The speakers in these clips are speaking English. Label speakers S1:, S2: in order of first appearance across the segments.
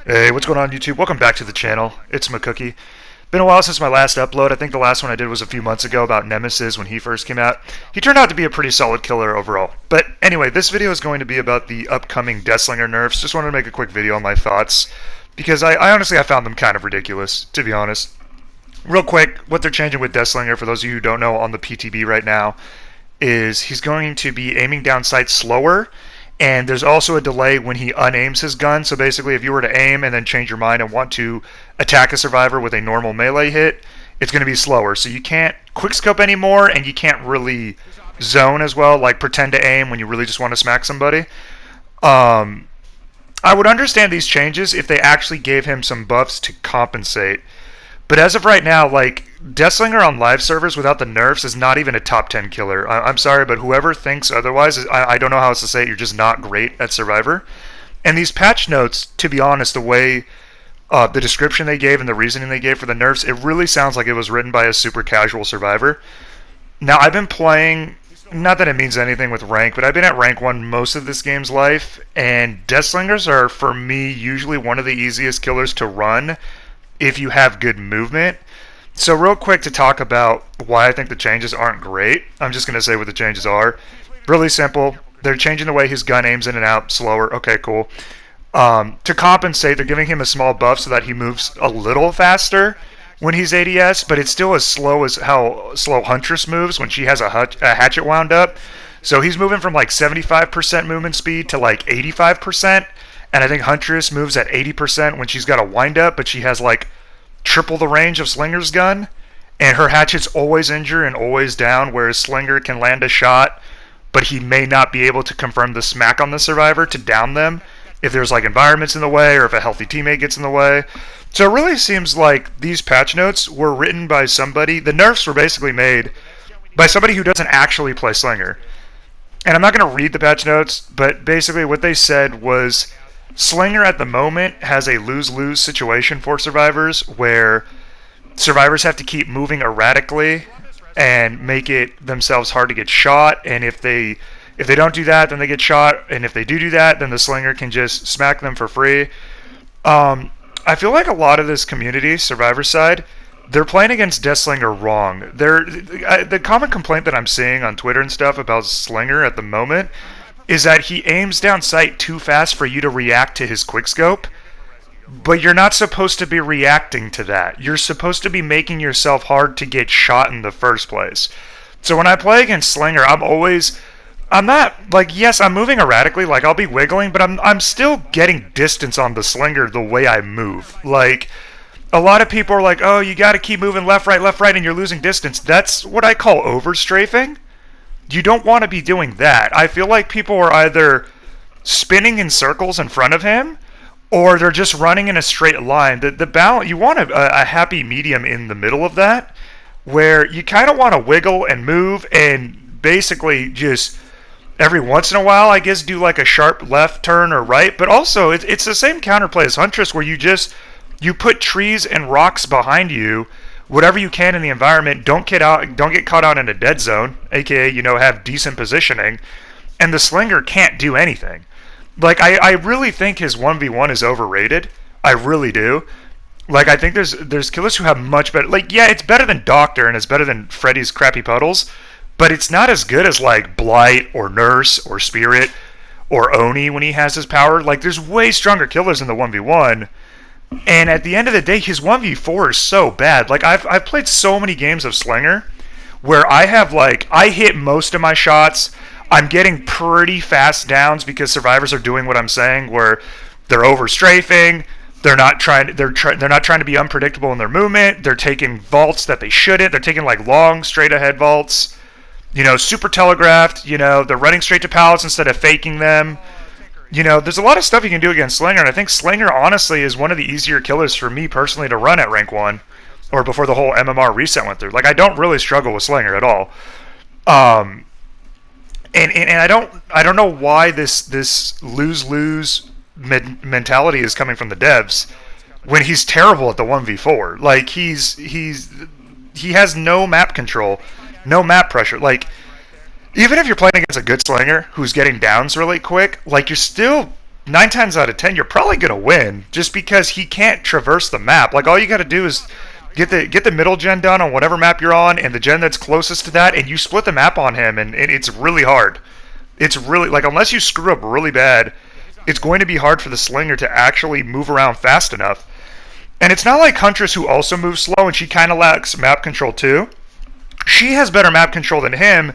S1: Hey, what's going on YouTube? Welcome back to the channel. It's MCKOOKIE. Been a while since my last upload. I think the last one I did was a few months ago about Nemesis when he first came out. He turned out to be a pretty solid killer overall. But anyway, this video is going to be about the upcoming Deathslinger nerfs. Just wanted to make a quick video on my thoughts because I honestly found them kind of ridiculous, to be honest. Real quick, what they're changing with Deathslinger, for those of you who don't know on the PTB right now, is he's going to be aiming down sights slower. And there's also a delay when he unaims his gun. So basically, if you were to aim and then change your mind and want to attack a survivor with a normal melee hit, it's going to be slower. So you can't quickscope anymore, and you can't really zone as well, like pretend to aim when you really just want to smack somebody. I would understand these changes if they actually gave him some buffs to compensate. But as of right now, like, Deathslinger on live servers without the nerfs is not even a top 10 killer. I'm sorry, but whoever thinks otherwise, I don't know how else to say it, you're just not great at Survivor. And these patch notes, to be honest, the way the description they gave and the reasoning they gave for the nerfs, it really sounds like it was written by a super casual Survivor. Now, I've been playing, not that it means anything with rank, but I've been at rank 1 most of this game's life, and Deathslingers are, for me, usually one of the easiest killers to run if you have good movement. So real quick to talk about why I think the changes aren't great, I'm just going to say what the changes are. Really simple. They're changing the way his gun aims in and out slower. Okay, cool. To compensate, they're giving him a small buff so that he moves a little faster when he's ADS, but it's still as slow as how slow Huntress moves when she has a hatchet wound up. So he's moving from like 75% movement speed to like 85%. And I think Huntress moves at 80% when she's got a wind-up, but she has like triple the range of Slinger's gun. And her hatchet's always injured and always down, whereas Slinger can land a shot, but he may not be able to confirm the smack on the survivor to down them if there's like environments in the way or if a healthy teammate gets in the way. So it really seems like these patch notes were written by somebody, the nerfs were basically made by somebody who doesn't actually play Slinger. And I'm not going to read the patch notes, but basically what they said was Slinger at the moment has a lose-lose situation for survivors where survivors have to keep moving erratically and make it themselves hard to get shot, and if they don't do that, then they get shot, and if they do that, then the Slinger can just smack them for free. I feel like a lot of this community, Survivor side, they're playing against Deathslinger wrong. The common complaint that I'm seeing on Twitter and stuff about Slinger at the moment is that he aims down sight too fast for you to react to his quickscope, but you're not supposed to be reacting to that. You're supposed to be making yourself hard to get shot in the first place. So when I play against Slinger, I'm not, like, yes, I'm moving erratically, like, I'll be wiggling, but I'm still getting distance on the Slinger the way I move. Like, a lot of people are like, oh, you gotta keep moving left, right, and you're losing distance. That's what I call overstrafing. You don't want to be doing that. I feel like people are either spinning in circles in front of him, or they're just running in a straight line. The balance, you want a happy medium in the middle of that, where you kind of want to wiggle and move, and basically just every once in a while, I guess, do like a sharp left turn or right. But also, it's the same counterplay as Huntress, where you put trees and rocks behind you. Whatever you can in the environment, don't get caught out in a dead zone, aka, have decent positioning, and the Slinger can't do anything. Like, I really think his 1v1 is overrated. I really do. Like, I think there's killers who have much better, like, yeah, it's better than Doctor and it's better than Freddy's crappy puddles, but it's not as good as like Blight or Nurse or Spirit or Oni when he has his power. Like, there's way stronger killers in the 1v1. And at the end of the day, his 1v4 is so bad. Like, I've played so many games of Slinger where I hit most of my shots. I'm getting pretty fast downs because survivors are doing what I'm saying, where they're overstrafing. They're not trying to be unpredictable in their movement. They're taking vaults that they shouldn't. They're taking like long straight ahead vaults. Super telegraphed. They're running straight to pallets instead of faking them. There's a lot of stuff you can do against Slinger, and I think Slinger, honestly, is one of the easier killers for me personally to run at rank 1, or before the whole MMR reset went through. Like, I don't really struggle with Slinger at all. And I don't know why this lose-lose mentality is coming from the devs when he's terrible at the 1v4. Like, he has no map control, no map pressure. Like, even if you're playing against a good Slinger who's getting downs really quick, like, you're still 9 times out of 10 you're probably going to win just because he can't traverse the map. Like, all you got to do is get the middle gen done on whatever map you're on, and the gen that's closest to that, and you split the map on him, and it's really hard. It's really, like, unless you screw up really bad, it's going to be hard for the Slinger to actually move around fast enough. And it's not like Huntress, who also moves slow, and she kind of lacks map control too. She has better map control than him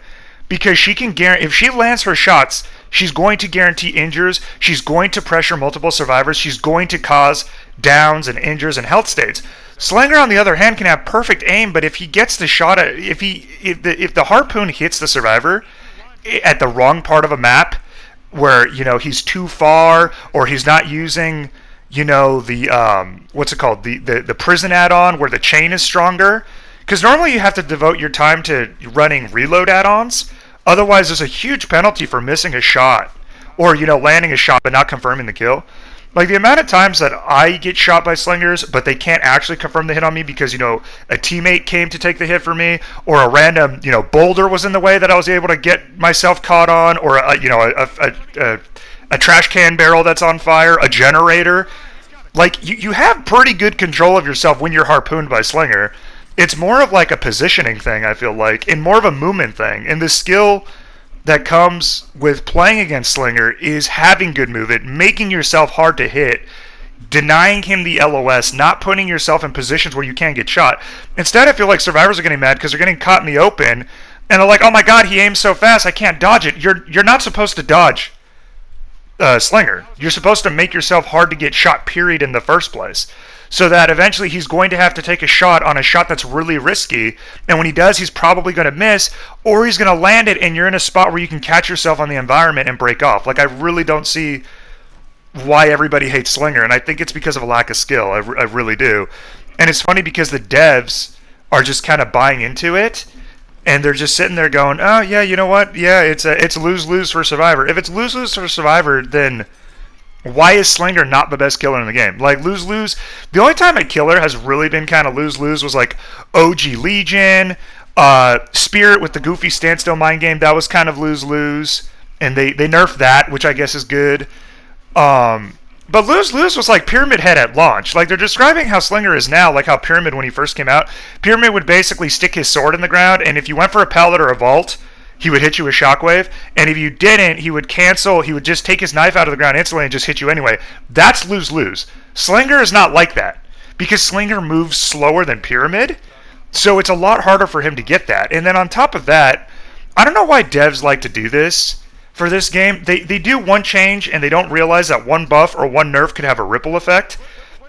S1: because she can guarantee, if she lands her shots, she's going to guarantee injures, she's going to pressure multiple survivors, she's going to cause downs and injures and health states. Slinger, on the other hand, can have perfect aim, but if he gets the shot at, if the harpoon hits the survivor at the wrong part of a map, where, you know, he's too far, or he's not using, you know, the what's it called, the prison add-on where the chain is stronger, because normally you have to devote your time to running reload add-ons. Otherwise, there's a huge penalty for missing a shot, or, you know, landing a shot but not confirming the kill. Like, the amount of times that I get shot by Slingers, but they can't actually confirm the hit on me because, you know, a teammate came to take the hit for me, or a random, you know, boulder was in the way that I was able to get myself caught on, or, you know, a trash can barrel that's on fire, a generator. Like, you have pretty good control of yourself when you're harpooned by Slinger. It's more of like a positioning thing, I feel like, and more of a movement thing. And the skill that comes with playing against Slinger is having good movement, making yourself hard to hit, denying him the LOS, not putting yourself in positions where you can't get shot. Instead, I feel like survivors are getting mad because they're getting caught in the open, and they're like, oh my god, he aims so fast, I can't dodge it. You're not supposed to dodge Slinger. You're supposed to make yourself hard to get shot, period, in the first place. So that eventually he's going to have to take a shot on a shot that's really risky, and when he does, he's probably going to miss, or he's going to land it, and you're in a spot where you can catch yourself on the environment and break off. Like, I really don't see why everybody hates Slinger, and I think it's because of a lack of skill. I really do. And it's funny because the devs are just kind of buying into it, and they're just sitting there going, oh, yeah, you know what? Yeah, it's lose-lose for Survivor. If it's lose-lose for Survivor, then why is Slinger not the best killer in the game? Like, lose-lose, the only time a killer has really been kind of lose-lose was like OG Legion, Spirit with the goofy standstill mind game, that was kind of lose-lose, and they nerfed that, which I guess is good. But lose-lose was like Pyramid Head at launch. Like, they're describing how Slinger is now, like how Pyramid, when he first came out, Pyramid would basically stick his sword in the ground, and if you went for a pallet or a vault, he would hit you with Shockwave, and if you didn't, he would cancel, he would just take his knife out of the ground instantly and just hit you anyway. That's lose-lose. Slinger is not like that, because Slinger moves slower than Pyramid, so it's a lot harder for him to get that. And then on top of that, I don't know why devs like to do this for this game. They do one change, and they don't realize that one buff or one nerf could have a ripple effect.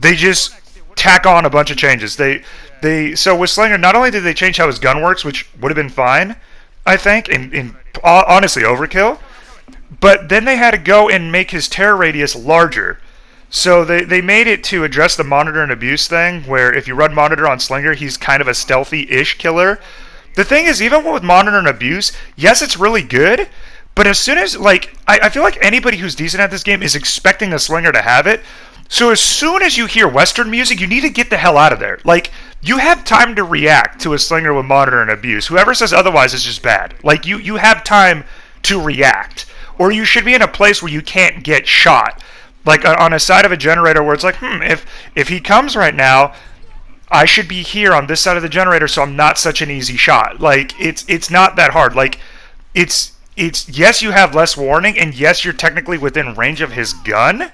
S1: They just tack on a bunch of changes. So with Slinger, not only did they change how his gun works, which would have been fine, I think, in honestly overkill, but then they had to go and make his terror radius larger. So they made it to address the monitor and abuse thing, where if you run monitor on Slinger, he's kind of a stealthy-ish killer. The thing is, even with monitor and abuse, yes, it's really good, but as soon as, like, I feel like anybody who's decent at this game is expecting a Slinger to have it. So as soon as you hear Western music, you need to get the hell out of there. Like, you have time to react to a Slinger with monitor and abuse. Whoever says otherwise is just bad. Like, you have time to react. Or you should be in a place where you can't get shot. Like, on a side of a generator where it's like, if he comes right now, I should be here on this side of the generator, so I'm not such an easy shot. Like, it's not that hard. Like, it's yes, you have less warning, and yes, you're technically within range of his gun,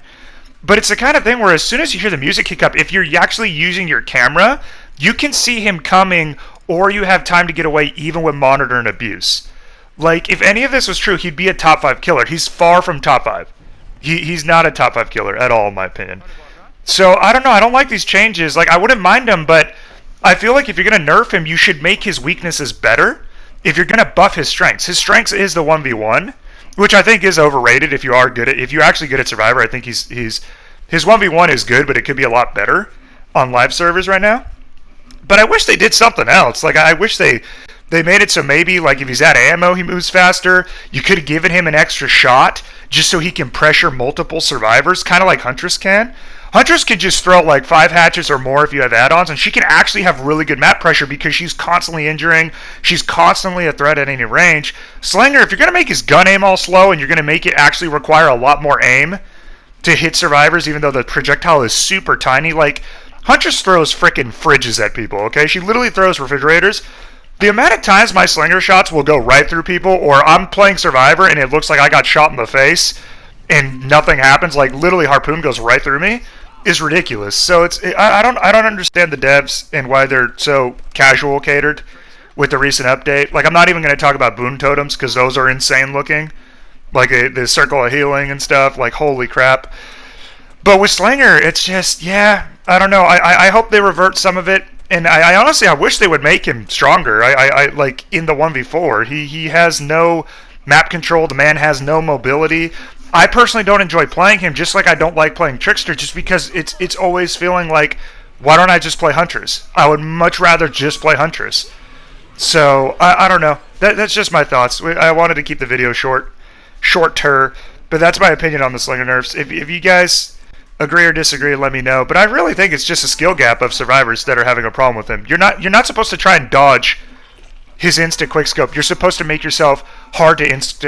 S1: but it's the kind of thing where as soon as you hear the music kick up, if you're actually using your camera, you can see him coming, or you have time to get away even with monitor and abuse. Like, if any of this was true, he'd be a top 5 killer. He's far from top 5. He's not a top 5 killer at all, in my opinion. So, I don't know. I don't like these changes. Like, I wouldn't mind them, but I feel like if you're going to nerf him, you should make his weaknesses better. If you're going to buff his strengths is the 1v1, which I think is overrated. If you're actually good at Survivor, I think his 1v1 is good, but it could be a lot better on live servers right now. But I wish they did something else. Like, I wish they made it so maybe, like, if he's out of ammo, he moves faster. You could have given him an extra shot just so he can pressure multiple survivors, kind of like Huntress can. Huntress can just throw like 5 hatches or more if you have add-ons, and she can actually have really good map pressure because she's constantly injuring. She's constantly a threat at any range. Slinger, if you're going to make his gun aim all slow and you're going to make it actually require a lot more aim, to hit survivors, even though the projectile is super tiny. Like, Huntress throws frickin' fridges at people, okay? She literally throws refrigerators. The amount of times my slinger shots will go right through people, or I'm playing Survivor and it looks like I got shot in the face and nothing happens, like literally harpoon goes right through me, is ridiculous. So I don't understand the devs and why they're so casual catered with the recent update. Like, I'm not even going to talk about boon totems because those are insane looking, like the circle of healing and stuff. Like, holy crap. But with Slinger, it's just, yeah, I don't know. I hope they revert some of it. And I honestly, I wish they would make him stronger. I like, in the 1v4, he has no map control. The man has no mobility. I personally don't enjoy playing him, just like I don't like playing Trickster, just because it's always feeling like, why don't I just play Huntress? I would much rather just play Huntress. So, I don't know. That's just my thoughts. I wanted to keep the video shorter, but that's my opinion on the Slinger nerfs. If you guys agree or disagree, let me know. But I really think it's just a skill gap of survivors that are having a problem with him. You're not supposed to try and dodge his instant quickscope. You're supposed to make yourself hard to instant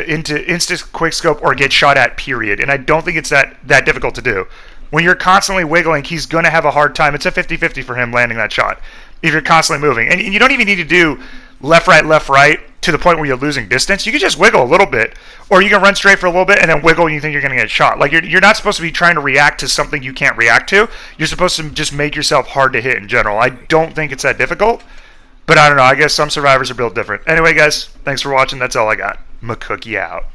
S1: quickscope or get shot at, period. And I don't think it's that difficult to do. When you're constantly wiggling, he's going to have a hard time. It's a 50-50 for him landing that shot if you're constantly moving. And you don't even need to do left, right to the point where you're losing distance. You can just wiggle a little bit, or you can run straight for a little bit and then wiggle and you think you're going to get shot. Like, you're not supposed to be trying to react to something you can't react to. You're supposed to just make yourself hard to hit in general. I don't think it's that difficult, but I don't know. I guess some survivors are built different. Anyway, guys, thanks for watching. That's all I got. MCKOOKIE out.